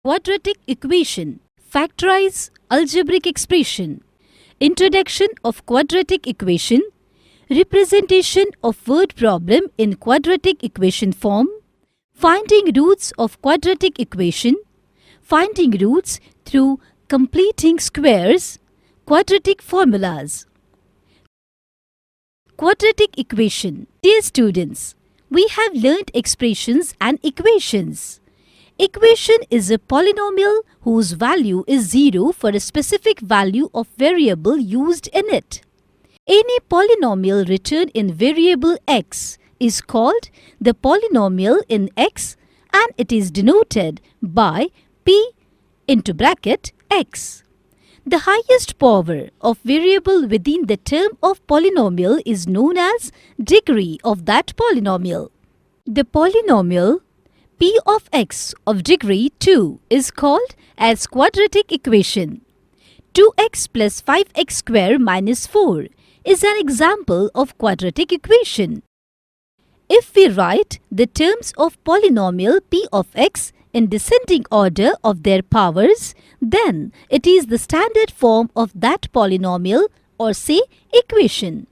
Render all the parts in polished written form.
Quadratic equation. Factorize algebraic expression. Introduction of quadratic equation. Representation of word problem in quadratic equation form. Finding roots of quadratic equation. Finding roots through completing squares. Quadratic formulas. Quadratic equation. Dear students, we have learnt expressions and equations. Equation is a polynomial whose value is 0 for a specific value of variable used in it. Any polynomial written in variable x is called the polynomial in x, and it is denoted by p into bracket x. The highest power of variable within the term of polynomial is known as degree of that polynomial. The polynomial p of x of degree 2 is called as quadratic equation. 2x plus 5x square minus 4 is an example of quadratic equation. If we write the terms of polynomial p of x in descending order of their powers, then it is the standard form of that polynomial, or say equation.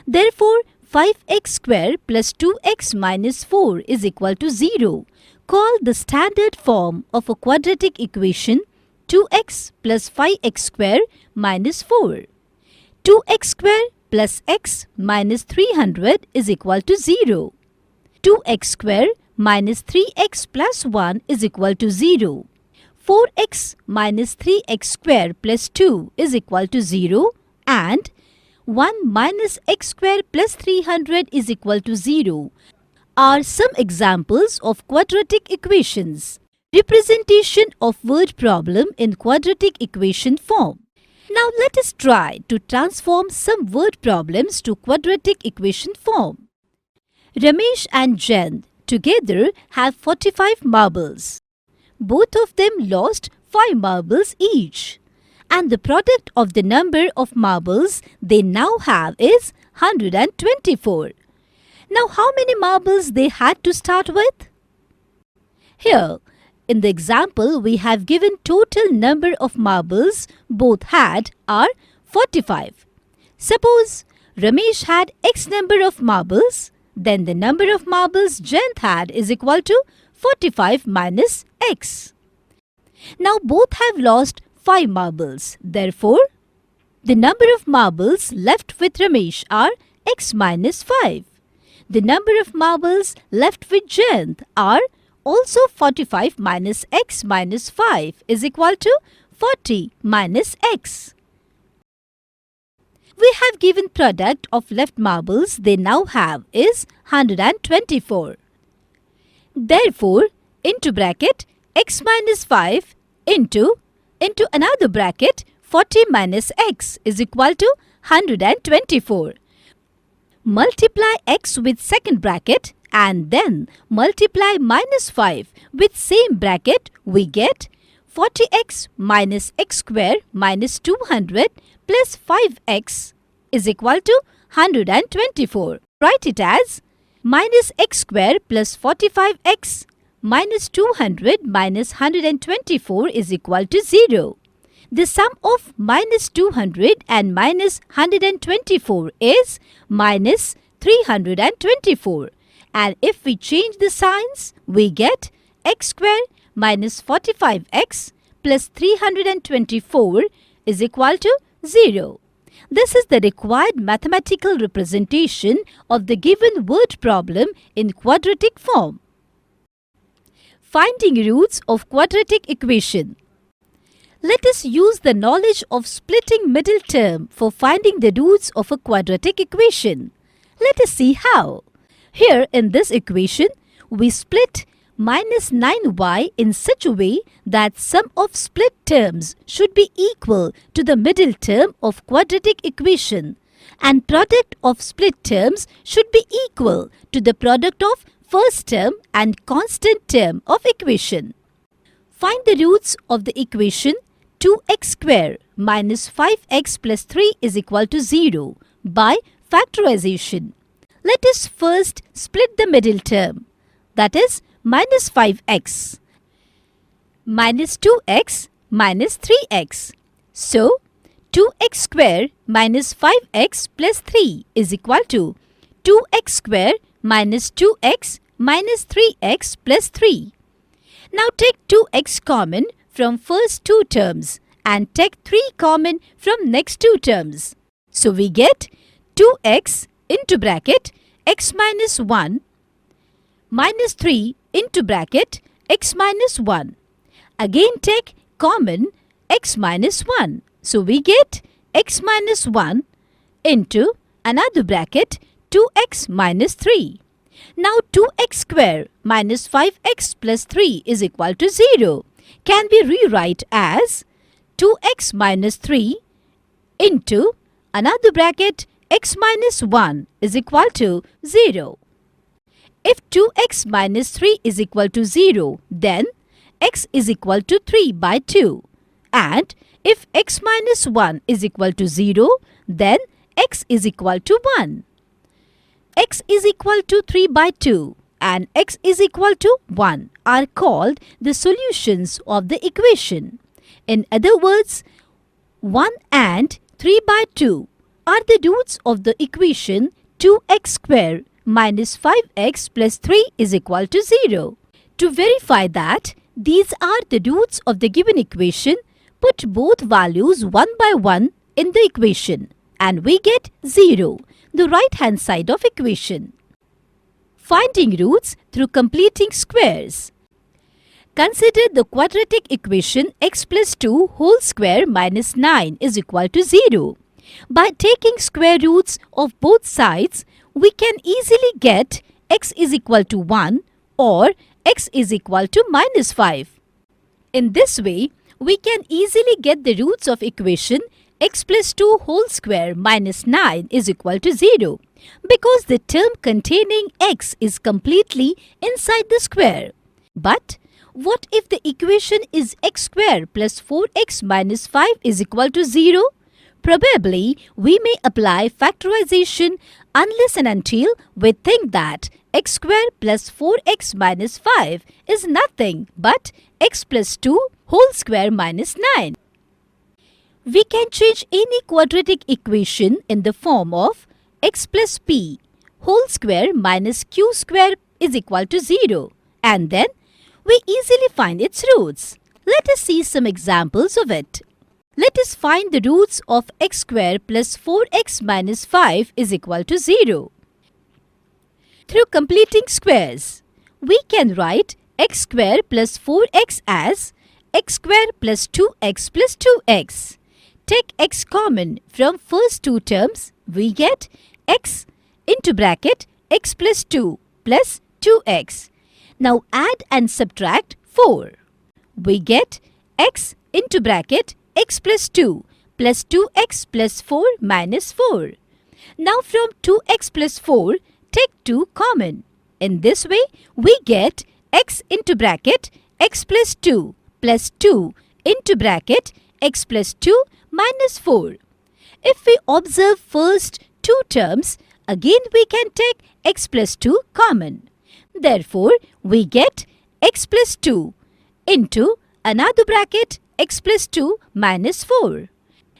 Therefore, 5x square plus 2x minus 4 is equal to 0. Call the standard form of a quadratic equation 2x plus 5x square minus 4. 2x square plus x minus 300 is equal to 0. 2x square minus 3x plus 1 is equal to 0. 4x minus 3x square plus 2 is equal to 0, and 1 minus x square plus 300 is equal to 0 are some examples of quadratic equations. Representation of word problem in quadratic equation form. Now let us try to transform some word problems to quadratic equation form. Ramesh and Jen together have 45 marbles. Both of them lost 5 marbles each, and the product of the number of marbles they now have is 124. Now how many marbles they had to start with? Here, in the example, we have given total number of marbles both had are 45. Suppose Ramesh had x number of marbles, then the number of marbles Jen had is equal to 45 minus x. Now both have lost 5 marbles. Therefore, the number of marbles left with Ramesh are x minus 5. The number of marbles left with Jen are also 45 minus x minus 5 is equal to 40 minus x. We have given product of left marbles they now have is 124. Therefore, into bracket x minus 5 into another bracket 40 minus x is equal to 124. Multiply x with second bracket and then multiply minus 5 with same bracket, we get 40x minus x square minus 200 plus 5x is equal to 124. Write it as minus x square plus 45x minus 200 minus 124 is equal to 0. The sum of minus 200 and minus 124 is minus 324. And if we change the signs, we get x square minus 45x plus 324 is equal to 0. This is the required mathematical representation of the given word problem in quadratic form. Finding roots of quadratic equation. Let us use the knowledge of splitting middle term for finding the roots of a quadratic equation. Let us see how. Here in this equation, we split minus 9y in such a way that sum of split terms should be equal to the middle term of quadratic equation, and product of split terms should be equal to the product of first term and constant term of equation. Find the roots of the equation 2x square minus 5x plus 3 is equal to 0 by factorization. Let us first split the middle term, that is minus 5x. minus 2x minus 3x. So, 2x square minus 5x plus 3 is equal to 2x square minus 2x minus 3x plus 3. Now take 2x common from first two terms and take 3 common from next two terms. So we get 2x into bracket x minus 1 minus 3 into bracket x minus 1. Again take common x minus 1. So we get x minus 1 into another bracket 2x minus 3. Now 2x square minus 5x plus 3 is equal to 0. Can be rewrite as 2x minus 3 into another bracket x minus 1 is equal to 0. If 2x minus 3 is equal to 0, then x is equal to 3 by 2. And if x minus 1 is equal to 0, then x is equal to 1. X is equal to 3 by 2 and x is equal to 1 are called the solutions of the equation. In other words, 1 and 3 by 2 are the roots of the equation 2x square minus 5x plus 3 is equal to 0. To verify that these are the roots of the given equation, put both values one by one in the equation and we get 0, the right hand side of equation. Finding roots through completing squares. Consider the quadratic equation x plus 2 whole square minus 9 is equal to 0. By taking square roots of both sides, we can easily get x is equal to 1 or x is equal to minus 5. In this way, we can easily get the roots of equation x plus 2 whole square minus 9 is equal to 0 because the term containing x is completely inside the square. But what if the equation is x square plus 4x minus 5 is equal to 0? Probably we may apply factorization unless and until we think that x square plus 4x minus 5 is nothing but x plus 2 whole square minus 9. We can change any quadratic equation in the form of x plus p whole square minus q square is equal to 0 and then we easily find its roots. Let us see some examples of it. Let us find the roots of x square plus 4x minus 5 is equal to 0. Through completing squares, we can write x square plus 4x as x square plus 2x plus 2x. Take x common from first two terms, we get x into bracket x plus 2 plus 2x. Now add and subtract 4. We get x into bracket x plus 2 plus 2x plus 4 minus 4. Now from 2x plus 4, take 2 common. In this way, we get x into bracket x plus 2 plus 2 into bracket x plus 2 minus 4. If we observe first two terms, again we can take x plus 2 common. Therefore, we get x plus 2 into another bracket x plus 2 minus 4.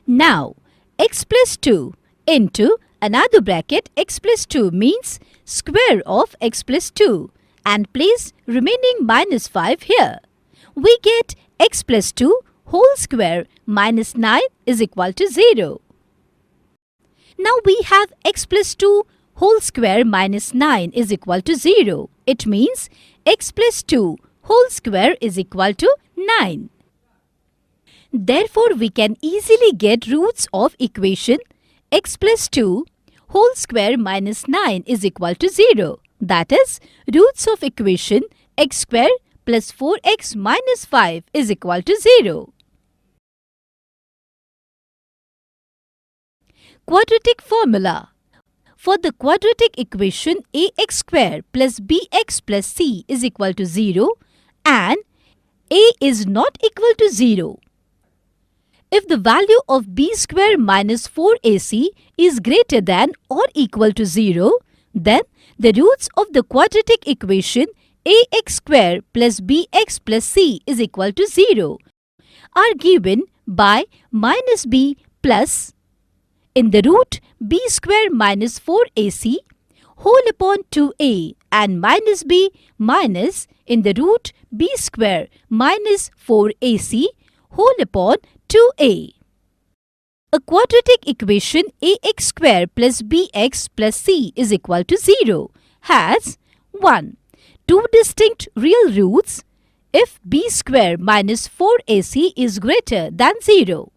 Now, x plus 2 into another bracket x plus 2 means square of x plus 2 and place remaining minus 5 here. We get x plus 2 whole square minus 9 is equal to 0. Now we have x plus 2 whole square minus 9 is equal to 0. It means x plus 2 whole square is equal to 9. Therefore, we can easily get roots of equation x plus 2 whole square minus 9 is equal to 0. That is, roots of equation x square plus 4x minus 5 is equal to 0. Quadratic formula. For the quadratic equation ax square plus bx plus c is equal to 0 and a is not equal to 0. If the value of b square minus 4ac is greater than or equal to 0, then the roots of the quadratic equation ax square plus bx plus c is equal to 0 are given by minus b plus in the root b square minus 4ac whole upon 2a and minus b minus in the root b square minus 4ac whole upon 2a. A quadratic equation ax square plus bx plus c is equal to 0 has 1. Two distinct real roots if b square minus 4ac is greater than 0.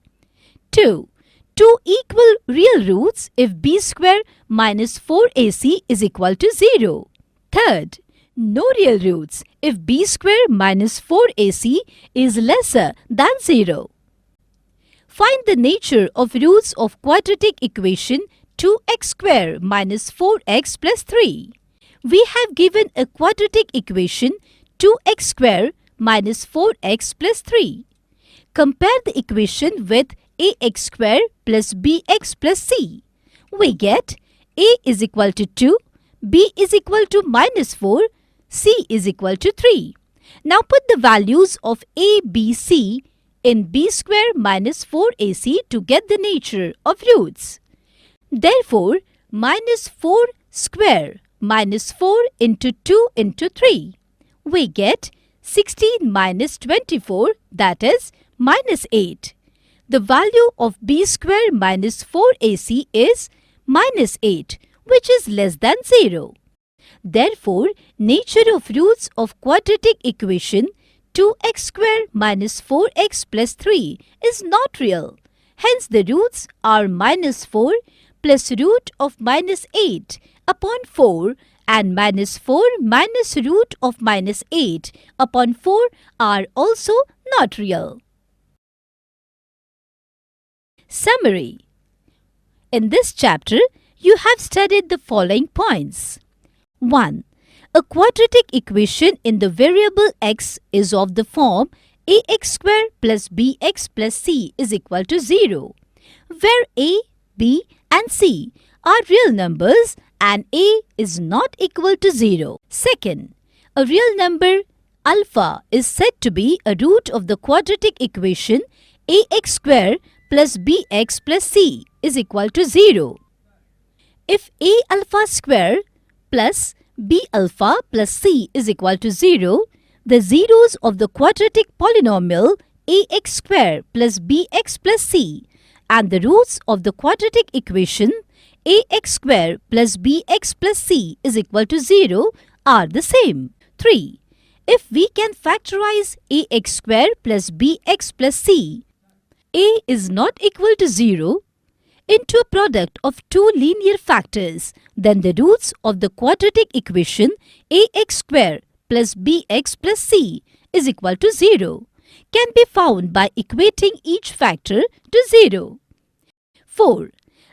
2. Two equal real roots if b square minus 4ac is equal to 0. Third, no real roots if b square minus 4ac is lesser than 0. Find the nature of roots of quadratic equation 2x square minus 4x plus 3. We have given a quadratic equation 2x square minus 4x plus 3. Compare the equation with ax square plus bx plus c. We get a is equal to 2, b is equal to minus 4, c is equal to 3. Now put the values of a, b, c in b square minus 4ac to get the nature of roots. Therefore, minus 4 square minus 4 into 2 into 3. We get 16 minus 24, that is minus 8. The value of b square minus 4ac is minus 8, which is less than 0. Therefore, nature of roots of quadratic equation 2x square minus 4x plus 3 is not real. Hence, the roots are minus 4 plus root of minus 8 upon 4 and minus 4 minus root of minus 8 upon 4 are also not real. Summary. In this chapter, you have studied the following points. 1. A quadratic equation in the variable x is of the form ax square plus bx plus c is equal to 0, where a, b and c are real numbers and a is not equal to 0. Second, a real number alpha is said to be a root of the quadratic equation ax square plus bx plus c is equal to 0. If a alpha square plus b alpha plus c is equal to 0, the zeros of the quadratic polynomial ax square plus bx plus c and the roots of the quadratic equation ax square plus bx plus c is equal to 0 are the same. 3. If we can factorize ax square plus bx plus c, a is not equal to 0 into a product of two linear factors, then the roots of the quadratic equation ax square plus bx plus c is equal to 0 can be found by equating each factor to 0. 4.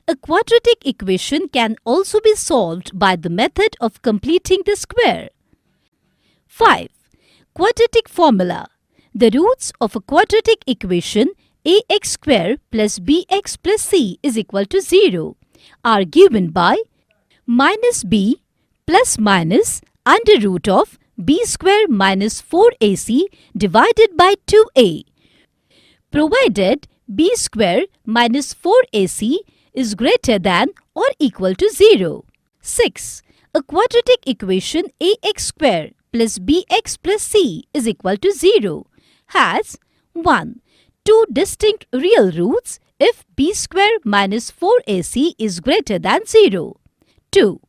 A quadratic equation can also be solved by the method of completing the square. 5. Quadratic formula. The roots of a quadratic equation ax square plus bx plus c is equal to 0 are given by minus b plus minus under root of b square minus 4ac divided by 2a, provided b square minus 4ac is greater than or equal to 0. 6. A quadratic equation ax square plus bx plus c is equal to 0 has 1. Two distinct real roots if b square minus 4ac is greater than 0. 2.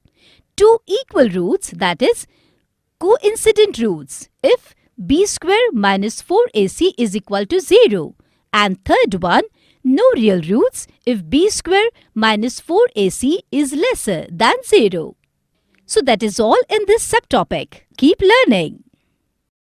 Two equal roots, that is, coincident roots if b square minus 4ac is equal to 0. And third one, no real roots if b square minus 4ac is lesser than 0. So that is all in this subtopic. Keep learning.